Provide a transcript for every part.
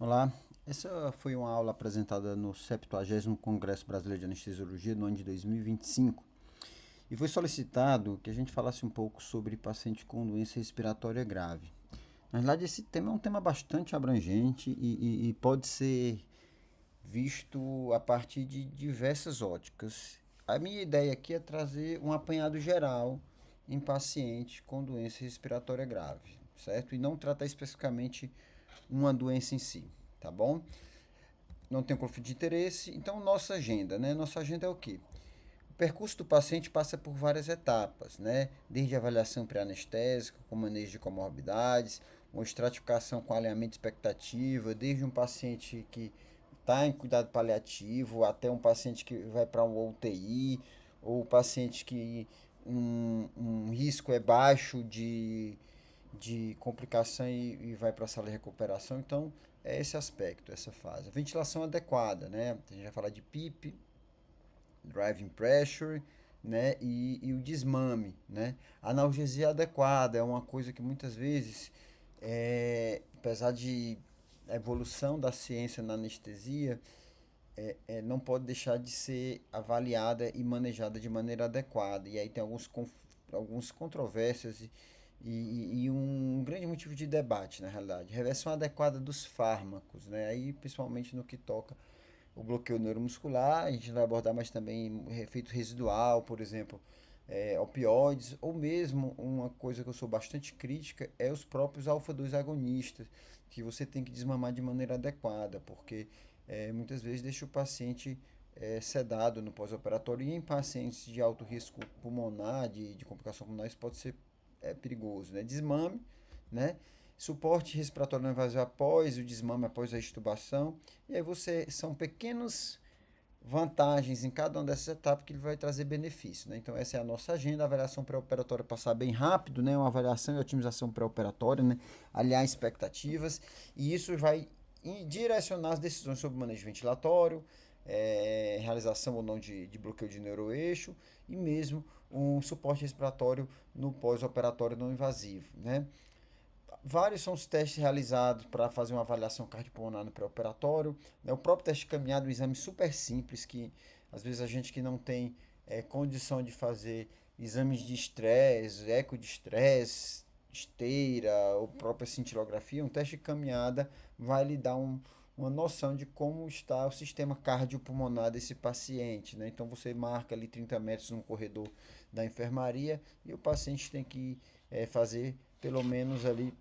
Olá, essa foi uma aula apresentada no 70º Congresso Brasileiro de Anestesiologia no ano de 2025 e foi solicitado que a gente falasse um pouco sobre paciente com doença respiratória grave. Na verdade, esse tema é um tema bastante abrangente e pode ser visto a partir de diversas óticas. A minha ideia aqui é trazer um apanhado geral em paciente com doença respiratória grave, certo? E não tratar especificamente uma doença em si, tá bom? Não tem conflito de interesse, então nossa agenda, né? Nossa agenda é o quê? O percurso do paciente passa por várias etapas, né? Desde a avaliação pré-anestésica, com manejo de comorbidades, uma estratificação com alinhamento de expectativa, desde um paciente que está em cuidado paliativo até um paciente que vai para um UTI, ou paciente que um risco é baixo de complicação e vai para a sala de recuperação. Então, é esse aspecto, essa fase. A ventilação adequada, né? A gente vai falar de PIP, driving pressure, né? E o desmame, né? A analgesia adequada é uma coisa que muitas vezes, apesar de a evolução da ciência na anestesia, não pode deixar de ser avaliada e manejada de maneira adequada. E aí tem alguns controvérsias e um grande motivo de debate, na realidade. Reversão adequada dos fármacos, né? Aí, principalmente no que toca o bloqueio neuromuscular, a gente vai abordar mais também efeito residual, por exemplo, opioides, ou mesmo uma coisa que eu sou bastante crítica é os próprios alfa-2 agonistas, que você tem que desmamar de maneira adequada, porque muitas vezes deixa o paciente sedado no pós-operatório e em pacientes de alto risco pulmonar, de complicação pulmonar, isso pode ser perigoso, né? Desmame, né? Suporte respiratório não invasivo após o desmame, após a extubação. E aí são pequenas vantagens em cada uma dessas etapas que ele vai trazer benefício, né? Então essa é a nossa agenda, a avaliação pré-operatória passar bem rápido, né? Uma avaliação e otimização pré-operatória, né? Alinhar expectativas e isso vai direcionar as decisões sobre manejo ventilatório, realização ou não de bloqueio de neuroeixo e mesmo um suporte respiratório no pós-operatório não invasivo, né? Vários são os testes realizados para fazer uma avaliação cardiopulmonar no pré-operatório. Né? O próprio teste de caminhada é um exame super simples que às vezes a gente que não tem condição de fazer exames de estresse, eco de estresse, esteira ou própria cintilografia, um teste de caminhada vai lhe dar uma noção de como está o sistema cardiopulmonar desse paciente. Né? Então você marca ali 30 metros no corredor da enfermaria e o paciente tem que fazer pelo menos ali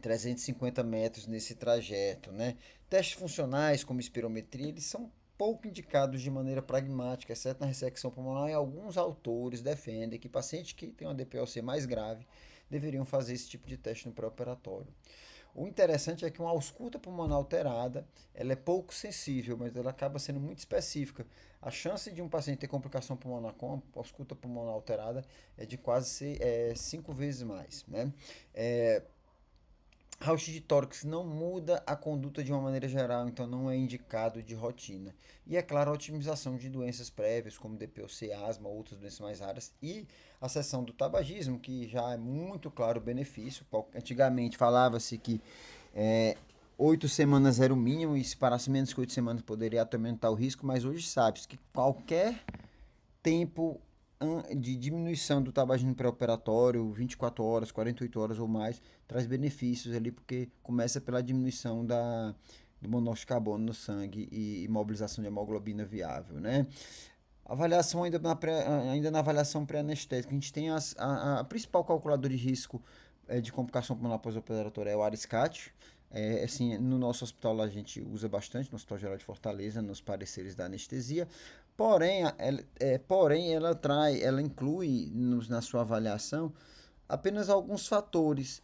350 metros nesse trajeto, né? Testes funcionais, como espirometria, eles são pouco indicados de maneira pragmática, exceto na ressecção pulmonar, e alguns autores defendem que pacientes que têm uma DPOC mais grave deveriam fazer esse tipo de teste no pré-operatório. O interessante é que uma ausculta pulmonar alterada, ela é pouco sensível, mas ela acaba sendo muito específica. A chance de um paciente ter complicação pulmonar com ausculta pulmonar alterada é de quase 5 vezes mais, né? Raio-x de tórax não muda a conduta de uma maneira geral, então não é indicado de rotina. E é claro, a otimização de doenças prévias, como DPOC, asma, outras doenças mais raras, e a seção do tabagismo, que já é muito claro o benefício. Antigamente falava-se que 8 semanas era o mínimo, e se parasse menos que 8 semanas poderia até aumentar o risco, mas hoje sabe-se que qualquer tempo de diminuição do tabagismo pré-operatório, 24 horas, 48 horas ou mais, traz benefícios ali, porque começa pela diminuição do monóxido de carbono no sangue e mobilização de hemoglobina viável, né? Avaliação ainda na avaliação pré-anestésica, a gente tem a principal calculadora de risco de complicação pulmonar pós-operatória é o ARISCAT. Assim, no nosso hospital a gente usa bastante, no Hospital Geral de Fortaleza, nos pareceres da anestesia. Porém, ela inclui na sua avaliação apenas alguns fatores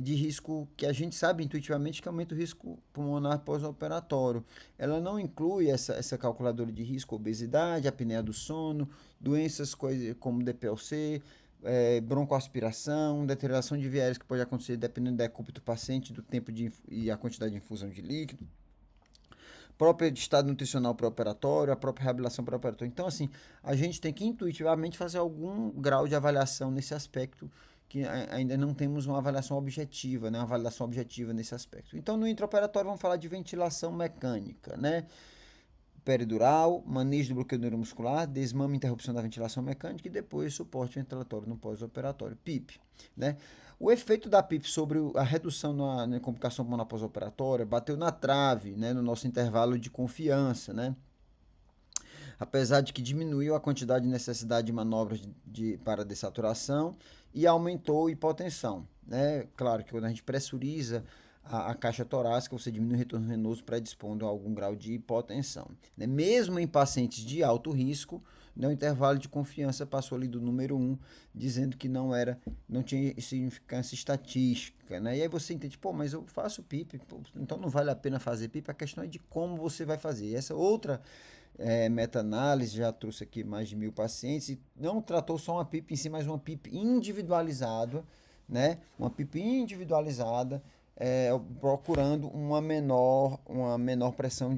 de risco que a gente sabe intuitivamente que aumenta o risco pulmonar pós-operatório. Ela não inclui essa calculadora de risco, obesidade, apneia do sono, doenças como DPLC, broncoaspiração, deterioração de viéres que pode acontecer dependendo da decúbito do paciente, do tempo e a quantidade de infusão de líquido, próprio estado nutricional pré-operatório, a própria reabilitação pré-operatória. Então, assim, a gente tem que intuitivamente fazer algum grau de avaliação nesse aspecto que ainda não temos uma avaliação objetiva, né? Uma avaliação objetiva nesse aspecto. Então, no intraoperatório, vamos falar de ventilação mecânica, né? Peridural, manejo do bloqueio neuromuscular, desmame e interrupção da ventilação mecânica e depois suporte ventilatório no pós-operatório, PIP, né? O efeito da PIP sobre a redução na complicação pulmonar pós-operatória bateu na trave, né, no nosso intervalo de confiança, né? Apesar de que diminuiu a quantidade de necessidade de manobras para dessaturação e aumentou a hipotensão, né? Claro que quando a gente pressuriza a caixa torácica, você diminui o retorno venoso predispondo a algum grau de hipotensão, né? Mesmo em pacientes de alto risco, né, o intervalo de confiança passou ali do número 1, dizendo que não tinha significância estatística, né? E aí você entende, pô, mas eu faço PIP, pô, então não vale a pena fazer PIP, a questão é de como você vai fazer. E essa outra meta-análise já trouxe aqui mais de 1.000 pacientes e não tratou só uma PIP em si, mas uma PIP individualizada, né? Uma PIP individualizada, procurando uma menor pressão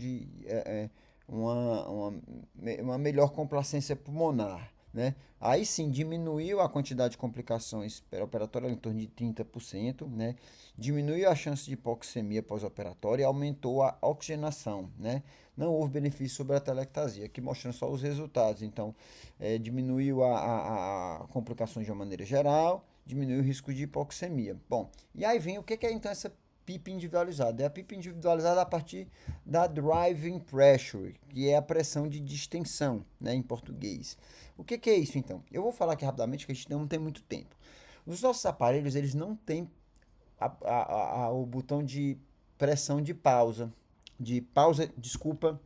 uma melhor complacência pulmonar, né? Aí sim, diminuiu a quantidade de complicações perioperatórias em torno de 30%, né? Diminuiu a chance de hipoxemia pós-operatória e aumentou a oxigenação, né? Não houve benefício sobre a telectasia, aqui mostrando só os resultados. Então, diminuiu a complicações de uma maneira geral, diminuiu o risco de hipoxemia. Bom, e aí vem o que é então essa PIP individualizada? É a PIP individualizada a partir da driving pressure, que é a pressão de distensão, né, em português. O que é isso então? Eu vou falar aqui rapidamente, que a gente não tem muito tempo. Os nossos aparelhos, eles não têm o botão de pressão desculpa,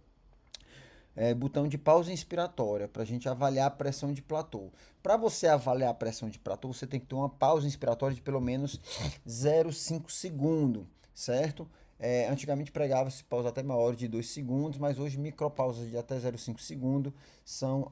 botão de pausa inspiratória, para a gente avaliar a pressão de platô. Para você avaliar a pressão de platô, você tem que ter uma pausa inspiratória de pelo menos 0,5 segundo, certo? Antigamente pregava-se pausa até maior de 2 segundos, mas hoje micropausas de até 0,5 segundo são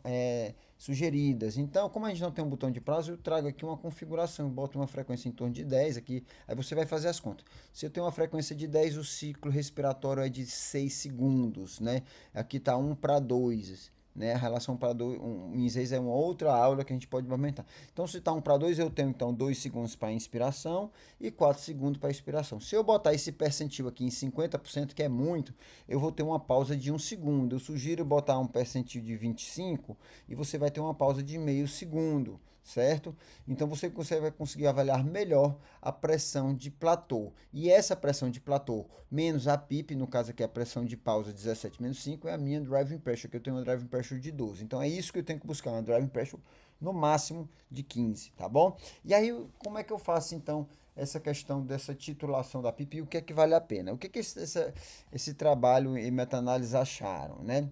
sugeridas. Então, como a gente não tem um botão de pausa, eu trago aqui uma configuração, eu boto uma frequência em torno de 10 aqui, aí você vai fazer as contas. Se eu tenho uma frequência de 10, o ciclo respiratório é de 6 segundos, né? Aqui está 1 para 2, né? A relação para 2, em 6 é uma outra aula que a gente pode aumentar. Então, se está 1 para 2, eu tenho então 2 segundos para inspiração e 4 segundos para expiração. Se eu botar esse percentil aqui em 50%, que é muito, eu vou ter uma pausa de 1 segundo. Eu sugiro botar um percentil de 25 e você vai ter uma pausa de meio segundo, certo? Então você vai conseguir avaliar melhor a pressão de platô. E essa pressão de platô menos a PIP, no caso aqui a pressão de pausa 17 menos 5, é a minha driving pressure, que eu tenho uma driving pressure de 12. Então é isso que eu tenho que buscar, uma driving pressure no máximo de 15, tá bom? E aí, como é que eu faço então essa questão dessa titulação da PIP e o que é que vale a pena? O que é que esse trabalho e meta-análise acharam, né?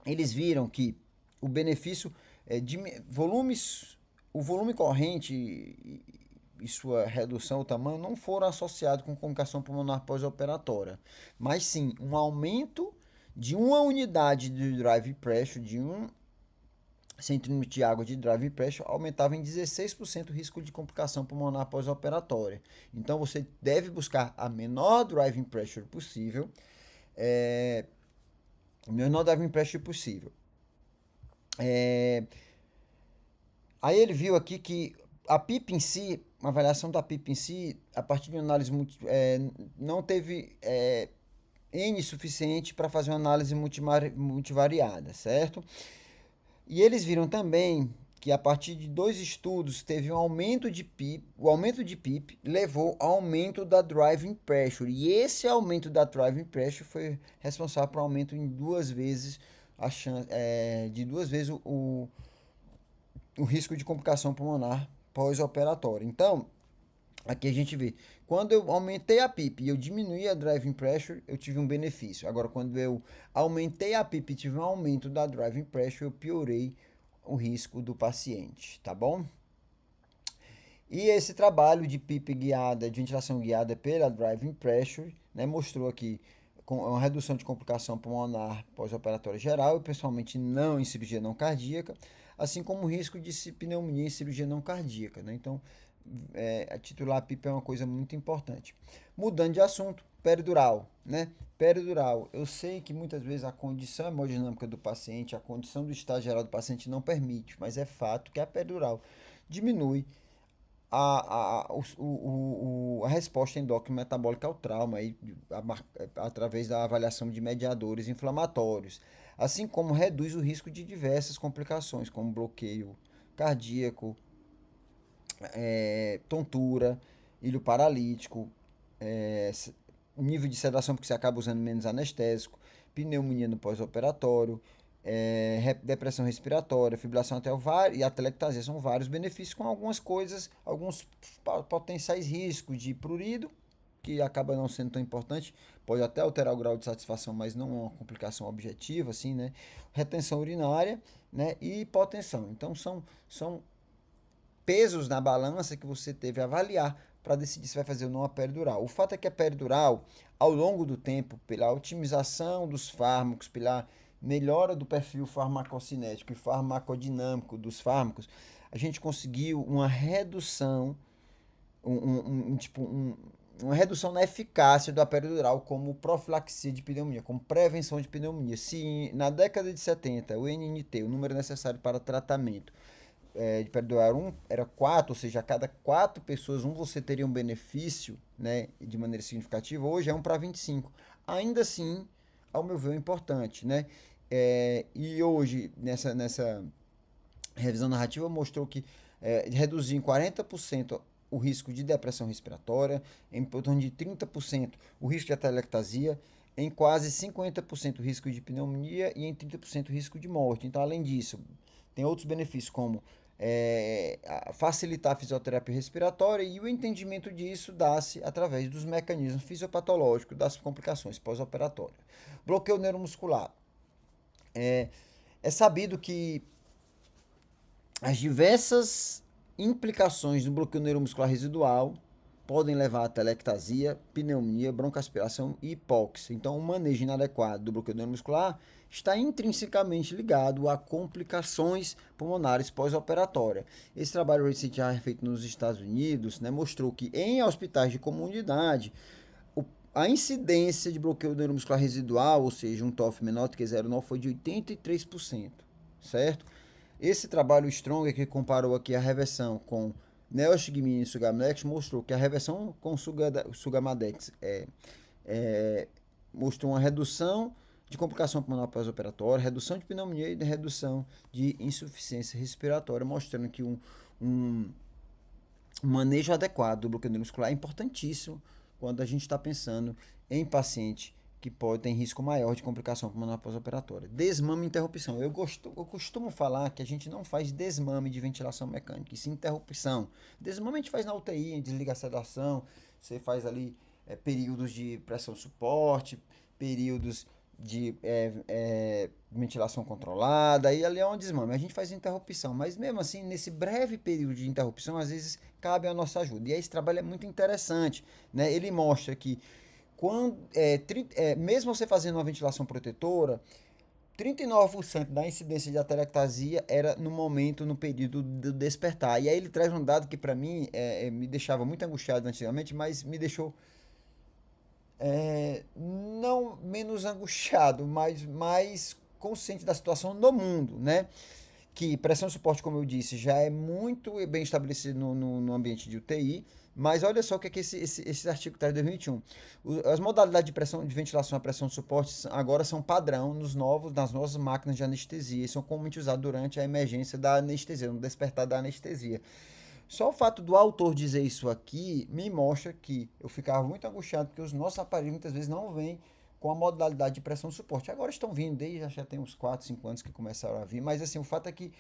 Eles viram que o benefício de o volume corrente e sua redução, o tamanho, não foram associados com comunicação pulmonar pós-operatória, mas sim um aumento de uma unidade de drive pressure, de 1 centímetro de água de drive pressure, aumentava em 16% o risco de complicação pulmonar pós-operatória. Então você deve buscar a menor driving pressure possível, menor driving pressure possível. Aí ele viu aqui que a PIP em si, uma avaliação da PIP em si, a partir de uma análise não teve N suficiente para fazer uma análise multivariada, certo? E eles viram também que a partir de 2 estudos teve um aumento de PIP, o aumento de PIP levou ao aumento da driving pressure, e esse aumento da driving pressure foi responsável por um aumento em 2 vezes a chance, de 2 vezes o risco de complicação pulmonar pós-operatória. Então, aqui a gente vê, quando eu aumentei a PIP e eu diminuí a driving pressure, eu tive um benefício. Agora, quando eu aumentei a PIP e tive um aumento da driving pressure, eu piorei o risco do paciente, tá bom? E esse trabalho de PIP guiada, de ventilação guiada pela driving pressure, né, mostrou aqui com uma redução de complicação pulmonar pós-operatória geral, e principalmente não em cirurgia não cardíaca, assim como o risco de pneumonia em cirurgia não cardíaca, né? Então, titular a PIP é uma coisa muito importante. Mudando de assunto, peridural, né? Peridural, eu sei que muitas vezes a condição hemodinâmica do paciente, a condição do estado geral do paciente não permite, mas é fato que a peridural diminui a resposta endócrina metabólica ao trauma aí, através da avaliação de mediadores inflamatórios, assim como reduz o risco de diversas complicações, como bloqueio cardíaco, tontura, ilho paralítico, é, nível de sedação, porque você acaba usando menos anestésico, pneumonia no pós-operatório, depressão respiratória, fibrilação atrial e atelectasia. São vários benefícios com algumas coisas, alguns potenciais riscos de prurido, que acaba não sendo tão importante, pode até alterar o grau de satisfação, mas não é uma complicação objetiva, assim, né? Retenção urinária, né? E hipotensão. Então, são pesos na balança que você teve a avaliar para decidir se vai fazer ou não a peridural. O fato é que a peridural, ao longo do tempo, pela otimização dos fármacos, pela melhora do perfil farmacocinético e farmacodinâmico dos fármacos, a gente conseguiu uma redução, uma redução na eficácia da peridural como profilaxia de pneumonia, como prevenção de pneumonia. Se na década de 70 o NNT, o número necessário para tratamento, de perdoar era 4, ou seja, a cada 4 pessoas, você teria um benefício, né, de maneira significativa, hoje é 1 para 25. Ainda assim, ao meu ver, é importante, né? E hoje, nessa revisão narrativa, mostrou que reduzir em 40% o risco de depressão respiratória, em torno de 30% o risco de atelectasia, em quase 50% o risco de pneumonia e em 30% o risco de morte. Então, além disso, tem outros benefícios como facilitar a fisioterapia respiratória, e o entendimento disso dá-se através dos mecanismos fisiopatológicos das complicações pós-operatórias. Bloqueio neuromuscular. É sabido que as diversas implicações do bloqueio neuromuscular residual podem levar a telectasia, pneumonia, broncoaspiração e hipóxia. Então, o manejo inadequado do bloqueio neuromuscular está intrinsecamente ligado a complicações pulmonares pós-operatórias. Esse trabalho recente já feito nos Estados Unidos, né, mostrou que em hospitais de comunidade, a incidência de bloqueio neuromuscular residual, ou seja, um TOF menor do que 0,9, foi de 83%, certo? Esse trabalho Stronger, que comparou aqui a reversão com Neostigmine e Sugamadex, mostrou que a reversão com Sugamadex mostrou uma redução de complicação pulmonar pós-operatória, redução de pneumonia e redução de insuficiência respiratória, mostrando que um manejo adequado do bloqueio muscular é importantíssimo quando a gente está pensando em paciente que tem risco maior de complicação pulmonar pós-operatória. Desmame e interrupção. Eu costumo falar que a gente não faz desmame de ventilação mecânica, e sim interrupção. Desmame a gente faz na UTI, desliga a sedação, você faz ali períodos de pressão suporte, períodos de ventilação controlada, e ali é um desmame. A gente faz interrupção, mas mesmo assim, nesse breve período de interrupção, às vezes cabe a nossa ajuda. E esse trabalho é muito interessante, né? Ele mostra que quando, mesmo você fazendo uma ventilação protetora, 39% da incidência de atelectasia era no período do despertar. E aí ele traz um dado que para mim me deixava muito angustiado antigamente, mas me deixou não menos angustiado, mas mais consciente da situação no mundo, né? Que pressão e suporte, como eu disse, já é muito bem estabelecido no ambiente de UTI, mas olha só o que esse artigo traz de 2021. As modalidades de pressão de ventilação a pressão de suporte agora são padrão nas novas máquinas de anestesia e são comumente usadas durante a emergência da anestesia, no despertar da anestesia. Só o fato do autor dizer isso aqui me mostra que eu ficava muito angustiado, porque os nossos aparelhos muitas vezes não vêm com a modalidade de pressão de suporte. Agora estão vindo, desde já tem uns 4, 5 anos que começaram a vir, mas assim, o fato é que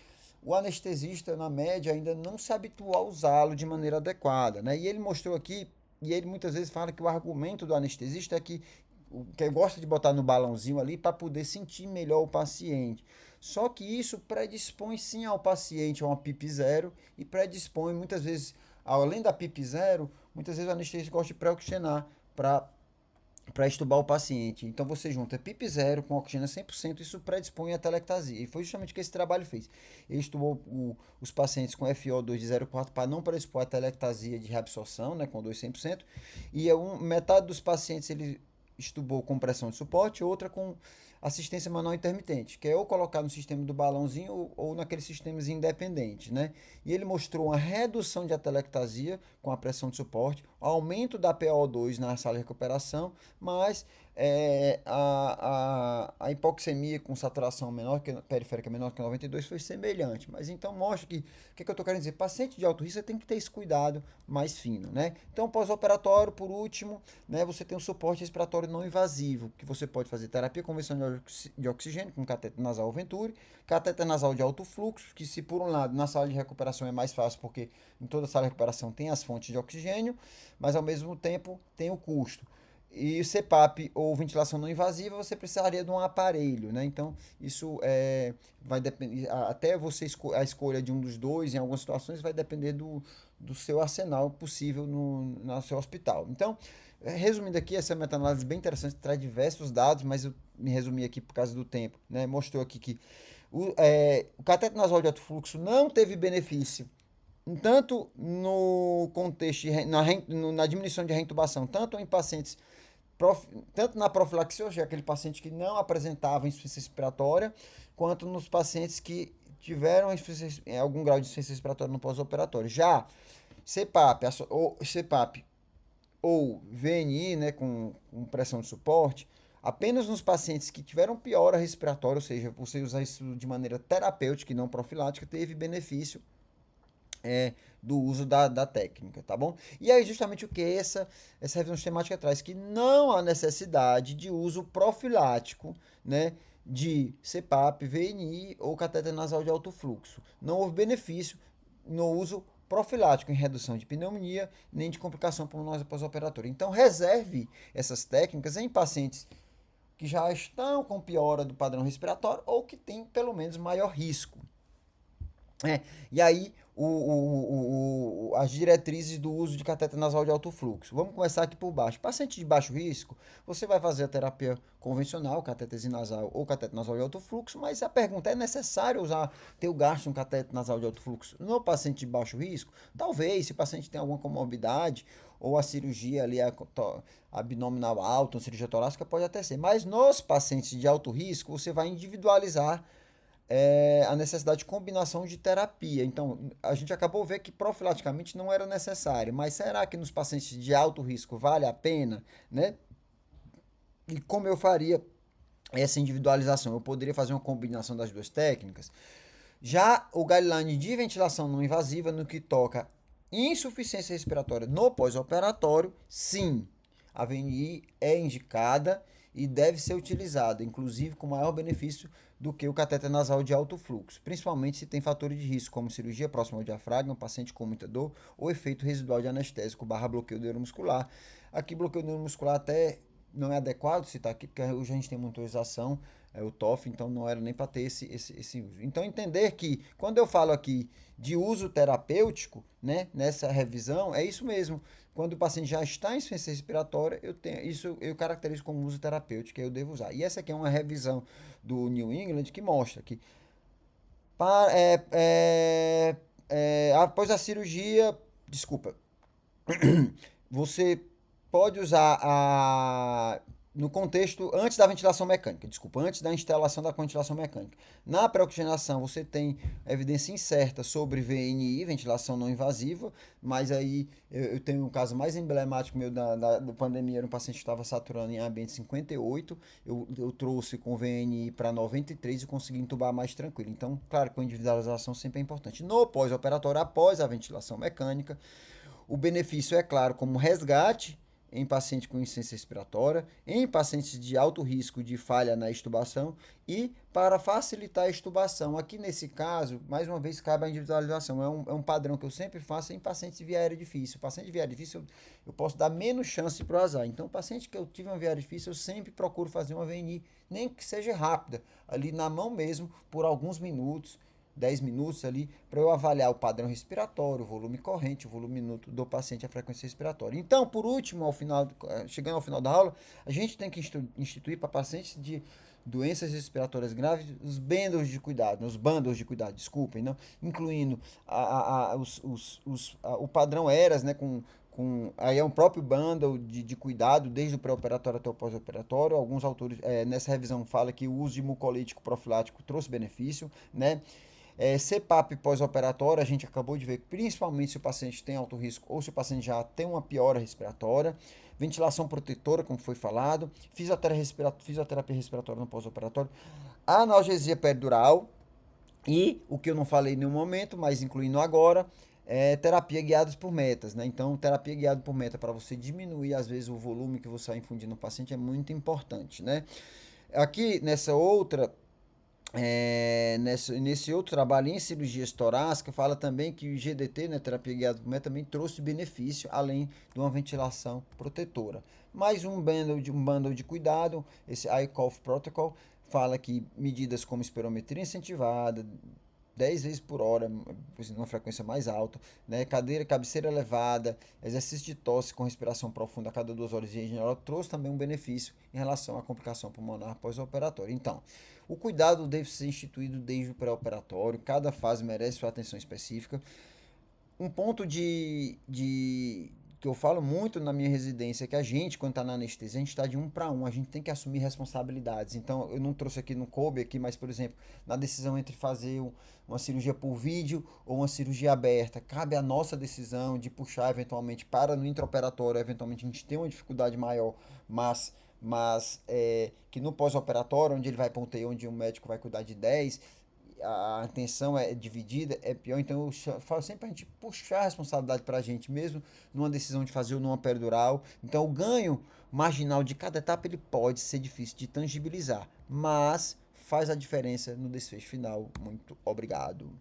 o anestesista, na média, ainda não se habituou a usá-lo de maneira adequada, né? E ele mostrou aqui, e ele muitas vezes fala que o argumento do anestesista é que gosta de botar no balãozinho ali para poder sentir melhor o paciente. Só que isso predispõe sim ao paciente a uma PIP zero e predispõe muitas vezes, além da PIP zero, muitas vezes o anestesista gosta de pré-oxigenar para estubar o paciente. Então você junta PIP zero com oxigênio 100%, isso predispõe a telectasia. E foi justamente o que esse trabalho fez. Ele estudou os pacientes com FO2 de 0,4 para não predispor a telectasia de reabsorção, né, com 2 100%, e metade dos pacientes ele estubou com pressão de suporte, outra com assistência manual intermitente, que é ou colocar no sistema do balãozinho ou naquele sistema independente, né? E ele mostrou uma redução de atelectasia com a pressão de suporte, aumento da PO2 na sala de recuperação, mas a hipoxemia com saturação menor, periférica menor que 92 foi semelhante. Mas então mostra que, o que eu estou querendo dizer? Paciente de alto risco, você tem que ter esse cuidado mais fino, né? Então, pós-operatório, por último, né, você tem o suporte respiratório não invasivo, que você pode fazer terapia convencional de oxigênio com cateter nasal Venturi, cateter nasal de alto fluxo, que se por um lado na sala de recuperação é mais fácil, porque em toda sala de recuperação tem as fontes de oxigênio, mas ao mesmo tempo tem o custo. E o CPAP ou ventilação não invasiva, você precisaria de um aparelho, né? Então, isso vai depender, até você a escolha de um dos dois, em algumas situações, vai depender do seu arsenal possível no seu hospital. Então, resumindo aqui, essa meta-análise bem interessante, traz diversos dados, mas eu me resumi aqui por causa do tempo, né? Mostrou aqui que o cateter nasal de alto fluxo não teve benefício tanto no contexto, na diminuição de reintubação, tanto em pacientes tanto na profilaxia, ou seja, aquele paciente que não apresentava insuficiência respiratória, quanto nos pacientes que tiveram algum grau de insuficiência respiratória no pós-operatório. Já CPAP ou VNI, né, com pressão de suporte, apenas nos pacientes que tiveram piora respiratória, ou seja, você usar isso de maneira terapêutica e não profilática, teve benefício do uso da técnica, tá bom? E aí justamente o que essa revisão sistemática traz, que não há necessidade de uso profilático, né, de CPAP, VNI ou cateter nasal de alto fluxo. Não houve benefício no uso profilático em redução de pneumonia, nem de complicação pulmonar pós-operatória. Então reserve essas técnicas em pacientes que já estão com piora do padrão respiratório ou que têm pelo menos maior risco. E aí, as diretrizes do uso de cateter nasal de alto fluxo. Vamos começar aqui por baixo. Paciente de baixo risco, você vai fazer a terapia convencional, cateter nasal ou cateter nasal de alto fluxo, mas a pergunta é necessário ter o gasto de um cateter nasal de alto fluxo no paciente de baixo risco? Talvez, se o paciente tem alguma comorbidade ou a cirurgia ali abdominal alta, uma cirurgia torácica, pode até ser. Mas nos pacientes de alto risco, você vai individualizar a necessidade de combinação de terapia. Então, a gente acabou de ver que profilaticamente não era necessário, mas será que nos pacientes de alto risco vale a pena, né? E como eu faria essa individualização? Eu poderia fazer uma combinação das duas técnicas. Já o guideline de ventilação não invasiva, no que toca insuficiência respiratória no pós-operatório, sim, a VNI é indicada e deve ser utilizada, inclusive com maior benefício do que o cateter nasal de alto fluxo, principalmente se tem fatores de risco, como cirurgia próxima ao diafragma, paciente com muita dor, ou efeito residual de anestésico / bloqueio neuromuscular. Aqui, bloqueio neuromuscular até não é adequado citar aqui, porque hoje a gente tem monitorização, o TOF, então não era nem para ter esse uso. Então, entender que, quando eu falo aqui de uso terapêutico, né, nessa revisão, é isso mesmo. Quando o paciente já está em insuficiência respiratória, eu caracterizo como uso terapêutico, que eu devo usar. E essa aqui é uma revisão do New England que mostra que após a cirurgia, desculpa, você pode usar no contexto antes da ventilação mecânica, desculpa, antes da instalação da ventilação mecânica. Na pré-oxigenação, você tem evidência incerta sobre VNI, ventilação não invasiva, mas aí eu tenho um caso mais emblemático meu da pandemia, era um paciente que estava saturando em ambiente 58, eu trouxe com VNI para 93 e consegui entubar mais tranquilo. Então, claro que a individualização sempre é importante. No pós-operatório, após a ventilação mecânica, o benefício é claro como resgate em paciente com insuficiência respiratória, em pacientes de alto risco de falha na extubação e para facilitar a extubação. Aqui nesse caso, mais uma vez, cabe a individualização. É um padrão que eu sempre faço em pacientes de via aérea difícil. Paciente de via aérea difícil, eu posso dar menos chance para o azar. Então, paciente que eu tive uma via aérea difícil, eu sempre procuro fazer uma VNI, nem que seja rápida, ali na mão mesmo, por alguns minutos, 10 minutos ali, para eu avaliar o padrão respiratório, o volume corrente, o volume minuto do paciente, a frequência respiratória. Então, por último, chegando ao final da aula, a gente tem que instituir para pacientes de doenças respiratórias graves os bandos de cuidado, desculpem, não, incluindo o padrão ERAS, né, com aí é um próprio bundle de cuidado, desde o pré-operatório até o pós-operatório. Alguns autores nessa revisão falam que o uso de mucolítico profilático trouxe benefício, né? CPAP pós-operatório, a gente acabou de ver, principalmente se o paciente tem alto risco ou se o paciente já tem uma piora respiratória. Ventilação protetora, como foi falado. Fisioterapia respiratória no pós-operatório. Analgesia peridural. E o que eu não falei em nenhum momento, mas incluindo agora, terapia guiada por metas, né? Então, terapia guiada por meta para você diminuir, às vezes, o volume que você vai infundir no paciente é muito importante, né? Aqui, nesse outro trabalho em cirurgias torácicas, fala também que o GDT, né, terapia guiada por meta, também trouxe benefício, além de uma ventilação protetora. Mais um bundle de cuidado, esse ICOF Protocol, fala que medidas como espirometria incentivada, 10 vezes por hora, numa frequência mais alta, né? Cabeceira elevada, exercício de tosse com respiração profunda a cada 2 horas e em geral, trouxe também um benefício em relação à complicação pulmonar pós-operatória. Então, o cuidado deve ser instituído desde o pré-operatório, cada fase merece sua atenção específica. Um ponto que eu falo muito na minha residência é que a gente, quando está na anestesia, a gente está de 1 para 1, a gente tem que assumir responsabilidades. Então, eu não trouxe aqui, não coube aqui, mas, por exemplo, na decisão entre fazer uma cirurgia por vídeo ou uma cirurgia aberta, cabe a nossa decisão de puxar eventualmente para no intraoperatório, eventualmente a gente tem uma dificuldade maior, mas que no pós-operatório, onde ele vai para um UTI, onde um médico vai cuidar de 10, a atenção é dividida, é pior. Então eu falo sempre pra gente puxar a responsabilidade pra gente, mesmo numa decisão de fazer ou numa peridural. Então o ganho marginal de cada etapa ele pode ser difícil de tangibilizar, mas faz a diferença no desfecho final. Muito obrigado.